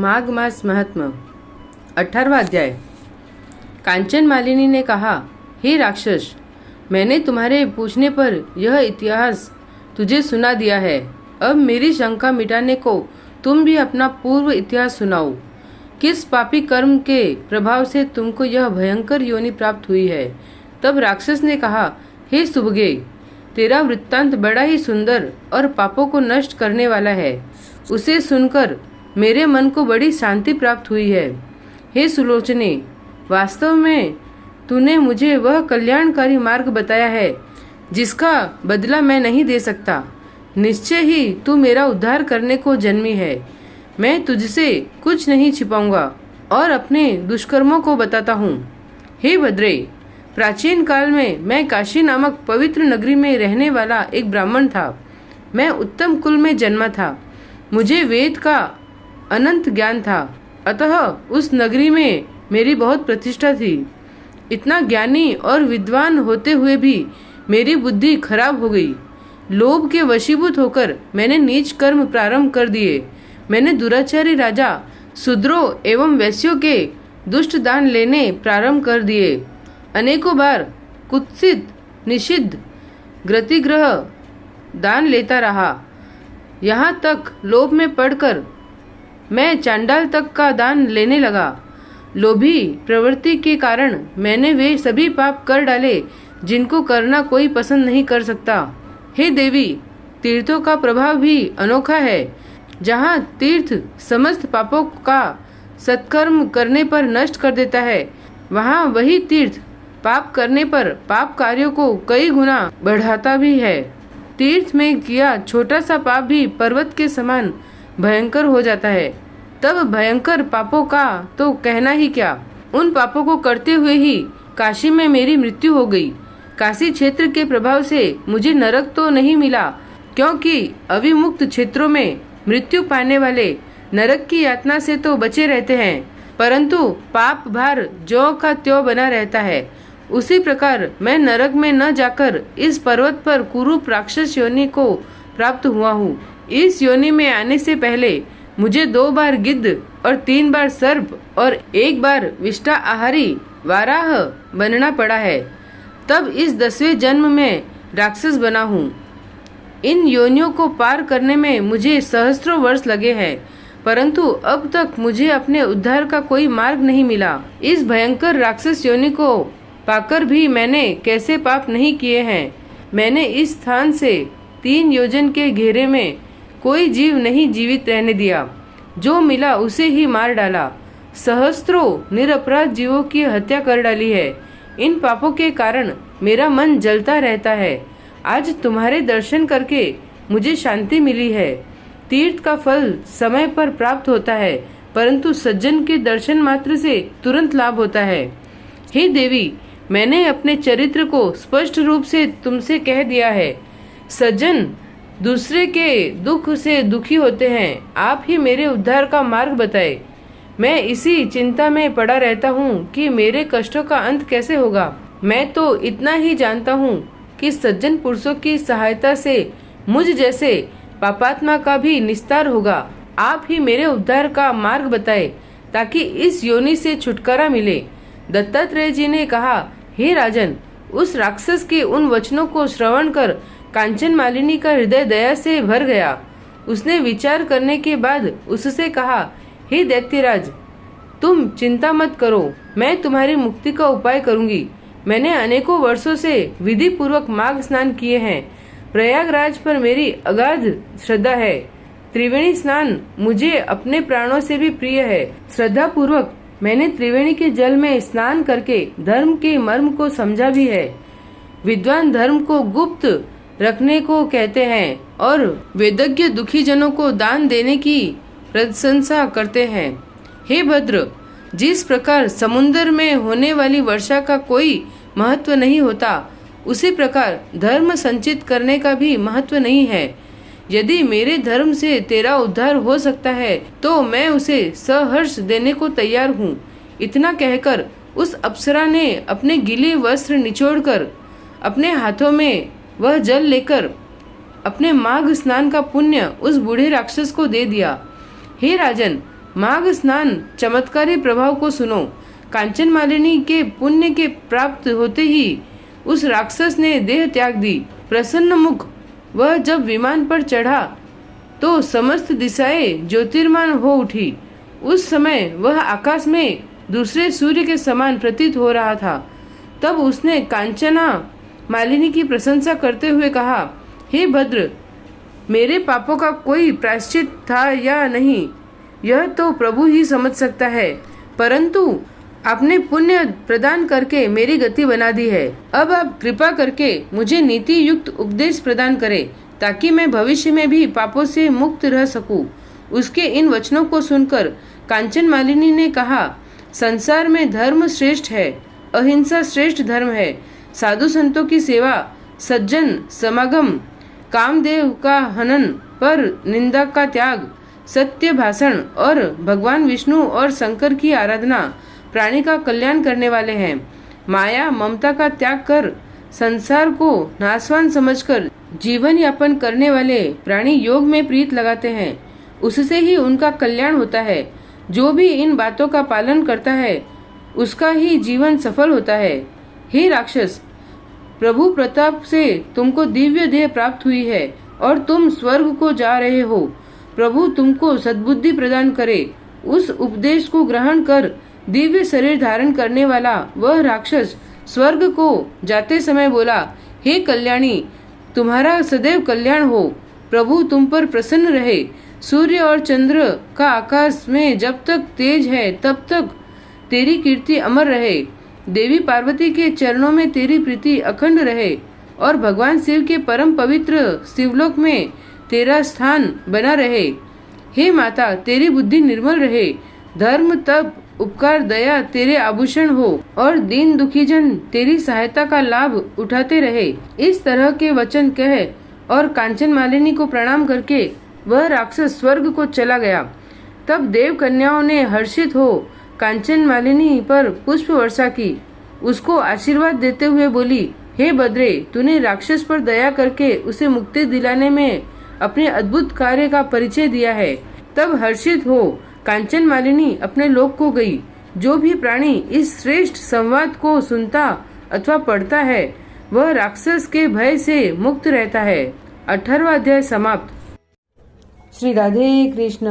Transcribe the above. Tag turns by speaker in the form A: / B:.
A: माघ मास महात्मा 18वां अध्याय। कांचन मालिनी ने कहा, हे राक्षस, मैंने तुम्हारे पूछने पर यह इतिहास तुझे सुना दिया है। अब मेरी शंका मिटाने को तुम भी अपना पूर्व इतिहास सुनाओ। किस पापी कर्म के प्रभाव से तुमको यह भयंकर योनि प्राप्त हुई है। तब राक्षस ने कहा, हे सुभगे, तेरा वृत्तांत बड़ा ही सुंदर और पापों को नष्ट करने वाला है। उसे सुनकर मेरे मन को बड़ी शांति प्राप्त हुई है। हे सुलोचने, वास्तव में तूने मुझे वह कल्याणकारी मार्ग बताया है जिसका बदला मैं नहीं दे सकता। निश्चय ही तू मेरा उद्धार करने को जन्मी है। मैं तुझसे कुछ नहीं छिपाऊंगा और अपने दुष्कर्मों को बताता हूँ। हे भद्रे, प्राचीन काल में मैं काशी नामक पवित्र नगरी में रहने वाला एक ब्राह्मण था। मैं उत्तम कुल में जन्मा था। मुझे वेद का अनंत ज्ञान था, अतः उस नगरी में मेरी बहुत प्रतिष्ठा थी। इतना ज्ञानी और विद्वान होते हुए भी मेरी बुद्धि खराब हो गई। लोभ के वशीभूत होकर मैंने नीच कर्म प्रारंभ कर दिए। मैंने दुराचारी राजा, शूद्रों एवं वैश्यों के दुष्ट दान लेने प्रारंभ कर दिए। अनेकों बार कुत्सित, निषिद्ध, गतिग्रह दान लेता रहा। यहाँ तक लोभ में पड़कर मैं चांडाल तक का दान लेने लगा। लोभी प्रवृत्ति के कारण मैंने वे सभी पाप कर डाले जिनको करना कोई पसंद नहीं कर सकता। हे देवी, तीर्थों का प्रभाव भी अनोखा है। जहाँ तीर्थ समस्त पापों का सत्कर्म करने पर नष्ट कर देता है, वहाँ वही तीर्थ पाप करने पर पाप कार्यों को कई गुना बढ़ाता भी है। तीर्थ में किया छोटा सा पाप भी पर्वत के समान भयंकर हो जाता है। तब भयंकर पापों का तो कहना ही क्या। उन पापों को करते हुए ही काशी में मेरी मृत्यु हो गई। काशी क्षेत्र के प्रभाव से मुझे नरक तो नहीं मिला, क्योंकि अविमुक्त क्षेत्रों में मृत्यु पाने वाले नरक की यातना से तो बचे रहते हैं, परंतु पाप भार ज्यों का त्यों बना रहता है। उसी प्रकार मैं नरक में न जाकर इस पर्वत पर कुरूप राक्षस योनि को प्राप्त हुआ हूँ। इस योनि में आने से पहले मुझे 2 बार गिद्ध और 3 बार सर्प और 1 बार विष्टा आहारी वाराह बनना पड़ा है। तब इस 10वें जन्म में राक्षस बना हूँ। इन योनियों को पार करने में मुझे सहस्त्रों वर्ष लगे हैं, परंतु अब तक मुझे अपने उद्धार का कोई मार्ग नहीं मिला। इस भयंकर राक्षस योनि को पाकर भी मैंने कैसे पाप नहीं किए हैं। मैंने इस स्थान से 3 योजन के घेरे में कोई जीव नहीं जीवित रहने दिया। जो मिला उसे ही मार डाला। सहस्त्रों निरपराध जीवों की हत्या कर डाली है। इन पापों के कारण मेरा मन जलता रहता है। आज तुम्हारे दर्शन करके मुझे शांति मिली है। तीर्थ का फल समय पर प्राप्त होता है, परंतु सज्जन के दर्शन मात्र से तुरंत लाभ होता है। हे देवी, मैंने अपने चरित्र को स्पष्ट रूप से तुमसे कह दिया है। सज्जन दूसरे के दुख से दुखी होते हैं। आप ही मेरे उद्धार का मार्ग बताए। मैं इसी चिंता में पड़ा रहता हूँ कि मेरे कष्टों का अंत कैसे होगा। मैं तो इतना ही जानता हूँ कि सज्जन पुरुषों की सहायता से मुझ जैसे पापात्मा का भी निस्तार होगा। आप ही मेरे उद्धार का मार्ग बताए ताकि इस योनि से छुटकारा मिले। दत्तात्रेय जी ने कहा, हे राजन, उस राक्षस के उन वचनों को श्रवण कर कांचन मालिनी का हृदय दया से भर गया। उसने विचार करने के बाद उससे कहा, हे दैत्यराज, तुम चिंता मत करो, मैं तुम्हारी मुक्ति का उपाय करूंगी। मैंने अनेकों वर्षों से विधि पूर्वक माघ स्नान किए हैं। प्रयागराज पर मेरी अगाध श्रद्धा है। त्रिवेणी स्नान मुझे अपने प्राणों से भी प्रिय है। श्रद्धा पूर्वक मैंने त्रिवेणी के जल में स्नान करके धर्म के मर्म को समझा भी है। विद्वान धर्म को गुप्त रखने को कहते हैं और वेदज्ञ दुखी जनों को दान देने की प्रशंसा करते हैं। हे भद्र, जिस प्रकार समुद्र में होने वाली वर्षा का कोई महत्व नहीं होता, उसी प्रकार धर्म संचित करने का भी महत्व नहीं है। यदि मेरे धर्म से तेरा उद्धार हो सकता है तो मैं उसे सहर्ष देने को तैयार हूँ। इतना कहकर उस अप्सरा ने अपने गीले वस्त्र निचोड़कर अपने हाथों में वह जल लेकर अपने माघ स्नान का पुण्य उस बूढ़े राक्षस को दे दिया। हे राजन, माघ स्नान चमत्कारी प्रभाव को सुनो। कांचन मालिनी के पुण्य के प्राप्त होते ही उस राक्षस ने देह त्याग दी। प्रसन्न मुख वह जब विमान पर चढ़ा तो समस्त दिशाएं ज्योतिर्मय हो उठी। उस समय वह आकाश में दूसरे सूर्य के समान प्रतीत हो रहा था। तब उसने कांचना मालिनी की प्रशंसा करते हुए कहा, हे भद्र, मेरे पापों का कोई प्रायश्चित था या नहीं, यह तो प्रभु ही समझ सकता है, परंतु आपने पुण्य प्रदान करके मेरी गति बना दी है। अब आप कृपा करके मुझे नीति युक्त उपदेश प्रदान करें, ताकि मैं भविष्य में भी पापों से मुक्त रह सकूं। उसके इन वचनों को सुनकर कांचन मालिनी ने कहा, संसार में धर्म श्रेष्ठ है, अहिंसा श्रेष्ठ धर्म है। साधु संतों की सेवा, सज्जन समागम, कामदेव का हनन, पर निंदा का त्याग, सत्य भाषण और भगवान विष्णु और शंकर की आराधना प्राणी का कल्याण करने वाले हैं। माया ममता का त्याग कर संसार को नाशवान समझकर जीवन यापन करने वाले प्राणी योग में प्रीत लगाते हैं, उससे ही उनका कल्याण होता है। जो भी इन बातों का पालन करता है उसका ही जीवन सफल होता है। हे राक्षस, प्रभु प्रताप से तुमको दिव्य देह प्राप्त हुई है और तुम स्वर्ग को जा रहे हो। प्रभु तुमको सद्बुद्धि प्रदान करे। उस उपदेश को ग्रहण कर दिव्य शरीर धारण करने वाला वह राक्षस स्वर्ग को जाते समय बोला, हे कल्याणी, तुम्हारा सदैव कल्याण हो। प्रभु तुम पर प्रसन्न रहे। सूर्य और चंद्र का आकाश में जब तक तेज है तब तक तेरी कीर्ति अमर रहे। देवी पार्वती के चरणों में तेरी प्रीति अखंड रहे और भगवान शिव के परम पवित्र शिवलोक में तेरा स्थान बना रहे। हे माता, तेरी बुद्धि निर्मल रहे। धर्म, तप, उपकार, दया तेरे आभूषण हो और दीन दुखी जन तेरी सहायता का लाभ उठाते रहे। इस तरह के वचन कह और कांचन मालिनी को प्रणाम करके वह राक्षस स्वर्ग को चला गया। तब देव कन्याओं ने हर्षित हो कांचन मालिनी पर पुष्प वर्षा की। उसको आशीर्वाद देते हुए बोली, हे बद्रे, तूने राक्षस पर दया करके उसे मुक्ति दिलाने में अपने अद्भुत कार्य का परिचय दिया है। तब हर्षित हो कांचन मालिनी अपने लोक को गई। जो भी प्राणी इस श्रेष्ठ संवाद को सुनता अथवा पढ़ता है वह राक्षस के भय से मुक्त रहता है। 18वां अध्याय समाप्त। श्री राधे कृष्ण।